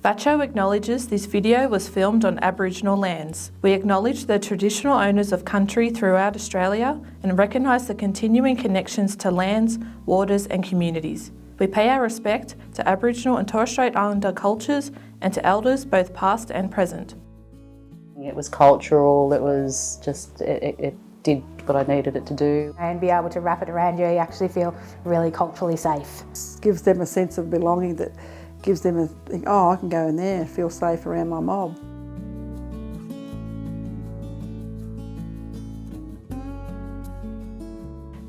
VACCHO acknowledges this video was filmed on Aboriginal lands. We acknowledge the traditional owners of country throughout Australia and recognise the continuing connections to lands, waters and communities. We pay our respect to Aboriginal and Torres Strait Islander cultures and to elders both past and present. It was cultural, it was just, it did what I needed it to do. And be able to wrap it around you, you actually feel really culturally safe. It gives them a sense of belonging that gives them a think, oh, I can go in there and feel safe around my mob.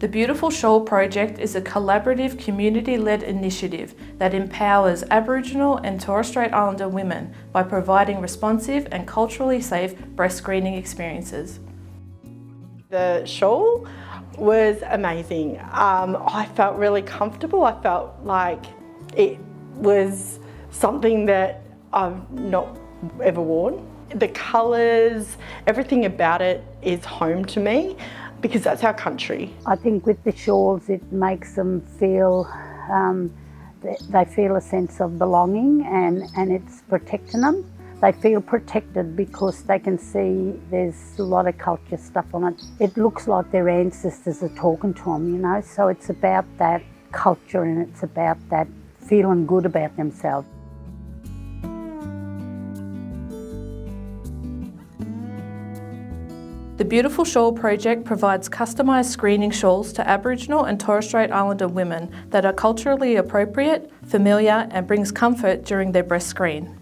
The Beautiful Shawl Project is a collaborative community-led initiative that empowers Aboriginal and Torres Strait Islander women by providing responsive and culturally safe breast screening experiences. The shawl was amazing. I felt really comfortable. I felt like it was something that I've not ever worn. The colours, everything about it is home to me because that's our country. I think with the shawls it makes them feel, they feel a sense of belonging and it's protecting them. They feel protected because they can see there's a lot of culture stuff on it. It looks like their ancestors are talking to them, you know, so it's about that culture and it's about that feeling good about themselves. The Beautiful Shawl Project provides customised screening shawls to Aboriginal and Torres Strait Islander women that are culturally appropriate, familiar and brings comfort during their breast screen.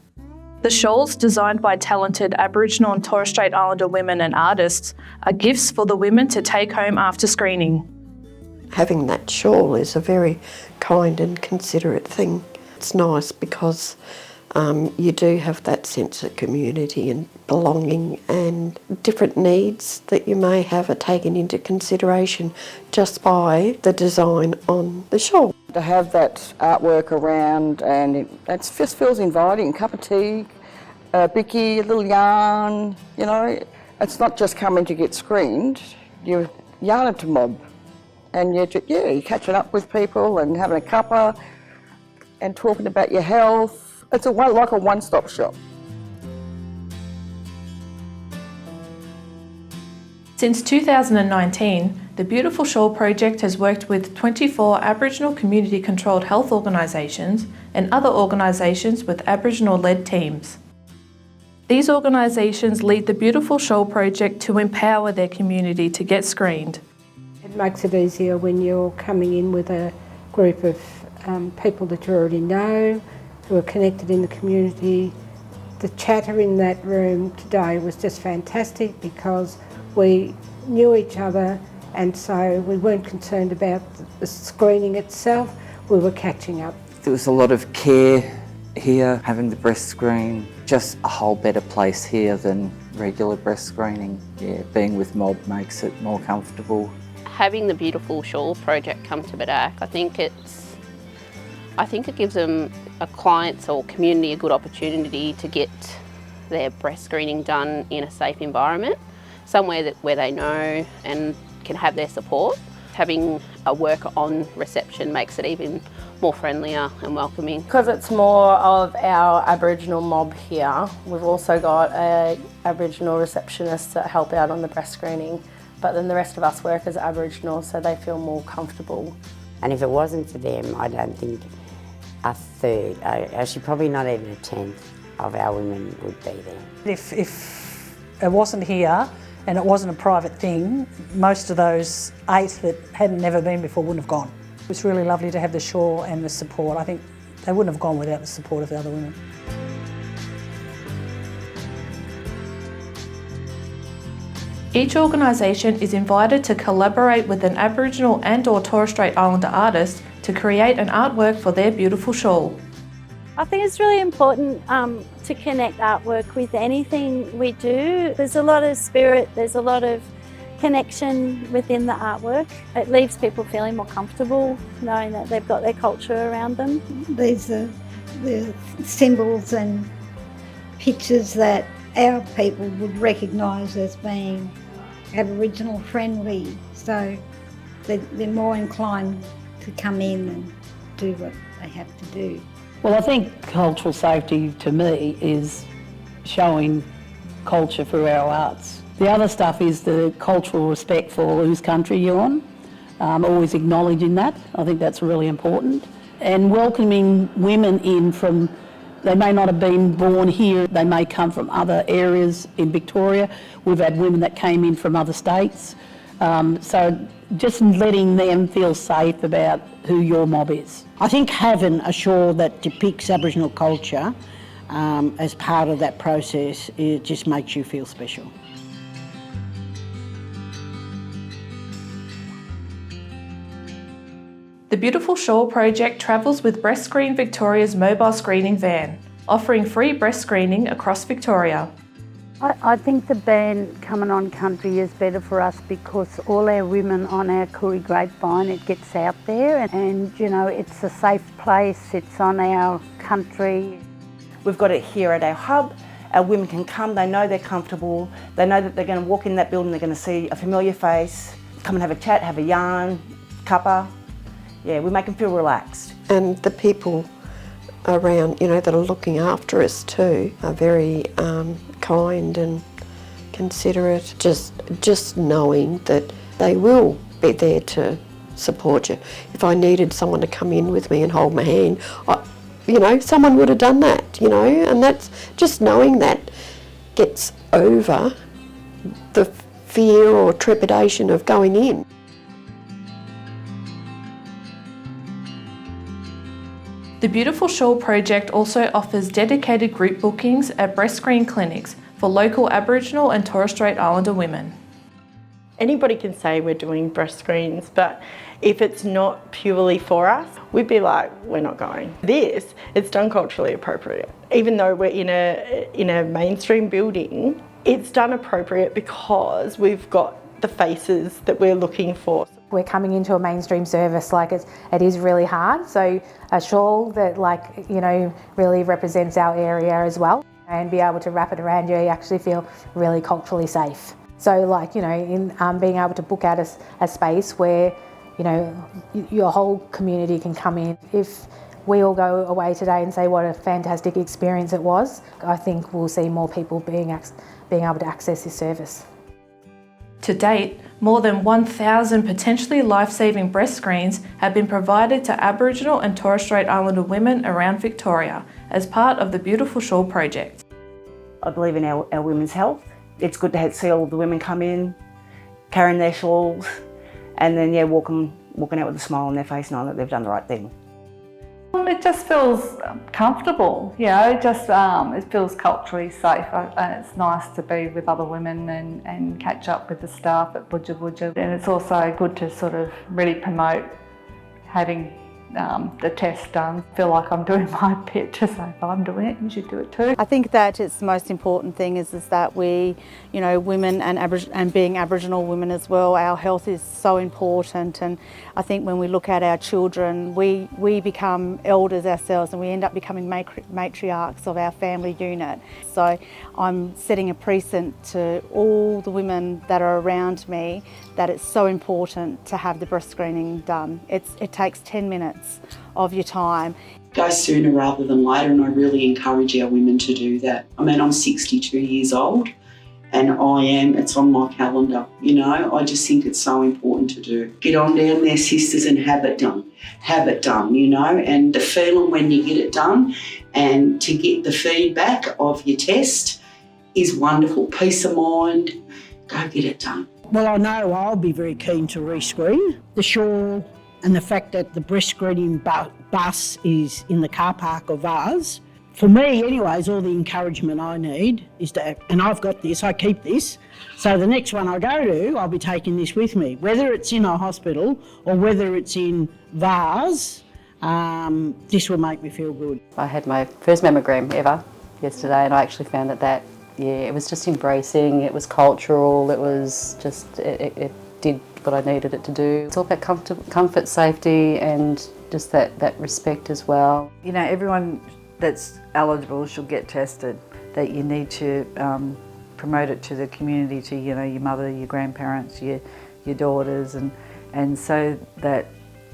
The shawls, designed by talented Aboriginal and Torres Strait Islander women and artists, are gifts for the women to take home after screening. Having that shawl is a very kind and considerate thing. It's nice because you do have that sense of community and belonging, and different needs that you may have are taken into consideration just by the design on the shawl. To have that artwork around and it just feels inviting. A cup of tea, a bicky, a little yarn, you know. It's not just coming to get screened, you're yarning to mob. And you're catching up with people and having a cuppa and talking about your health. It's like a one-stop shop. Since 2019, the Beautiful Shawl Project has worked with 24 Aboriginal community-controlled health organisations and other organisations with Aboriginal-led teams. These organisations lead the Beautiful Shawl Project to empower their community to get screened. It makes it easier when you're coming in with a group of people that you already know, who are connected in the community. The chatter in that room today was just fantastic because we knew each other and so we weren't concerned about the screening itself, we were catching up. There was a lot of care here, having the breast screen, just a whole better place here than regular breast screening. Yeah, being with mob makes it more comfortable. Having the Beautiful Shawl Project come to Badak, I think it gives them, clients or community, a good opportunity to get their breast screening done in a safe environment, somewhere where they know and can have their support. Having a worker on reception makes it even more friendlier and welcoming. Because it's more of our Aboriginal mob here, we've also got Aboriginal receptionists that help out on the breast screening. But then the rest of us work as Aboriginal, so they feel more comfortable. And if it wasn't for them, I don't think a third, actually probably not even a tenth of our women would be there. If it wasn't here and it wasn't a private thing, most of those 8 that hadn't never been before wouldn't have gone. It was really lovely to have the shawl and the support. I think they wouldn't have gone without the support of the other women. Each organisation is invited to collaborate with an Aboriginal and/or Torres Strait Islander artist to create an artwork for their beautiful shawl. I think it's really important to connect artwork with anything we do. There's a lot of spirit, there's a lot of connection within the artwork. It leaves people feeling more comfortable, knowing that they've got their culture around them. These are the symbols and pictures that our people would recognise as being Aboriginal friendly, so they're more inclined to come in and do what they have to do. Well, I think cultural safety to me is showing culture through our arts. The other stuff is the cultural respect for whose country you're on, always acknowledging that. I think that's really important. And welcoming women in from, they may not have been born here, they may come from other areas in Victoria. We've had women that came in from other states. So just letting them feel safe about who your mob is. I think having a shawl that depicts Aboriginal culture as part of that process, it just makes you feel special. The Beautiful Shawl Project travels with Breast Screen Victoria's mobile screening van, offering free breast screening across Victoria. I think the ban coming on country is better for us because all our women on our Koori grapevine, it gets out there and you know, it's a safe place, it's on our country. We've got it here at our hub. Our women can come, they know they're comfortable, they know that they're going to walk in that building, they're going to see a familiar face, come and have a chat, have a yarn, cuppa. Yeah, we make them feel relaxed. And the people around, you know, that are looking after us too are very kind and considerate. Just knowing that they will be there to support you. If I needed someone to come in with me and hold my hand, you know, someone would have done that, you know, and that's just knowing that gets over the fear or trepidation of going in. The Beautiful Shawl Project also offers dedicated group bookings at breast screen clinics for local Aboriginal and Torres Strait Islander women. Anybody can say we're doing breast screens, but if it's not purely for us, we'd be like, we're not going. This, it's done culturally appropriate. Even though we're in a mainstream building, it's done appropriate because we've got the faces that we're looking for. We're coming into a mainstream service, like it is really hard. So a shawl that, like, you know, really represents our area as well, and be able to wrap it around you, you actually feel really culturally safe. So, like, you know, in being able to book out a space where, you know, your whole community can come in. If we all go away today and say what a fantastic experience it was, I think we'll see more people being able to access this service. To date, more than 1,000 potentially life-saving breast screens have been provided to Aboriginal and Torres Strait Islander women around Victoria as part of the Beautiful Shawl Project. I believe in our women's health. It's good to see all of the women come in, carrying their shawls, and then, yeah, walking out with a smile on their face knowing that they've done the right thing. It just feels comfortable, you know, it feels culturally safe, and it's nice to be with other women and catch up with the staff at Budja Budja. And it's also good to sort of really promote having the test done. I feel like I'm doing my bit to say if I'm doing it, you should do it too. I think that it's the most important thing is that we, you know, women and being Aboriginal women as well, our health is so important, and I think when we look at our children, we become elders ourselves and we end up becoming matriarchs of our family unit. So I'm setting a precedent to all the women that are around me that it's so important to have the breast screening done. It takes 10 minutes of your time. Go sooner rather than later, and I really encourage our women to do that. I mean, I'm 62 years old and it's on my calendar, you know. I just think it's so important to do. Get on down there, sisters, and have it done, you know, and the feeling when you get it done and to get the feedback of your test is wonderful. Peace of mind, go get it done. Well, I know I'll be very keen to rescreen. The shawl and the fact that the breast screening bus is in the car park of ours, for me anyways, all the encouragement I need is to, and I've got this, I keep this, so the next one I go to, I'll be taking this with me, whether it's in a hospital or whether it's in VARS, this will make me feel good. I had my first mammogram ever yesterday, and I actually found that it was just embracing, it was cultural, it was just, it did what I needed it to do. It's all about comfort, safety, and just that respect as well. You know, everyone that's eligible should get tested, that you need to promote it to the community, to, you know, your mother, your grandparents, your daughters, and so that,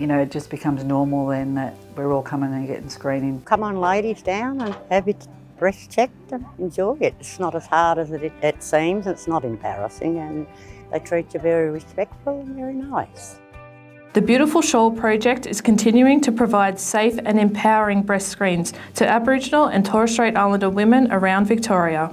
you know, it just becomes normal then that we're all coming and getting screening. Come on ladies, down and have your breast checked and enjoy it. It's not as hard as it seems, it's not embarrassing, and they treat you very respectful and very nice. The Beautiful Shawl Project is continuing to provide safe and empowering breast screens to Aboriginal and Torres Strait Islander women around Victoria.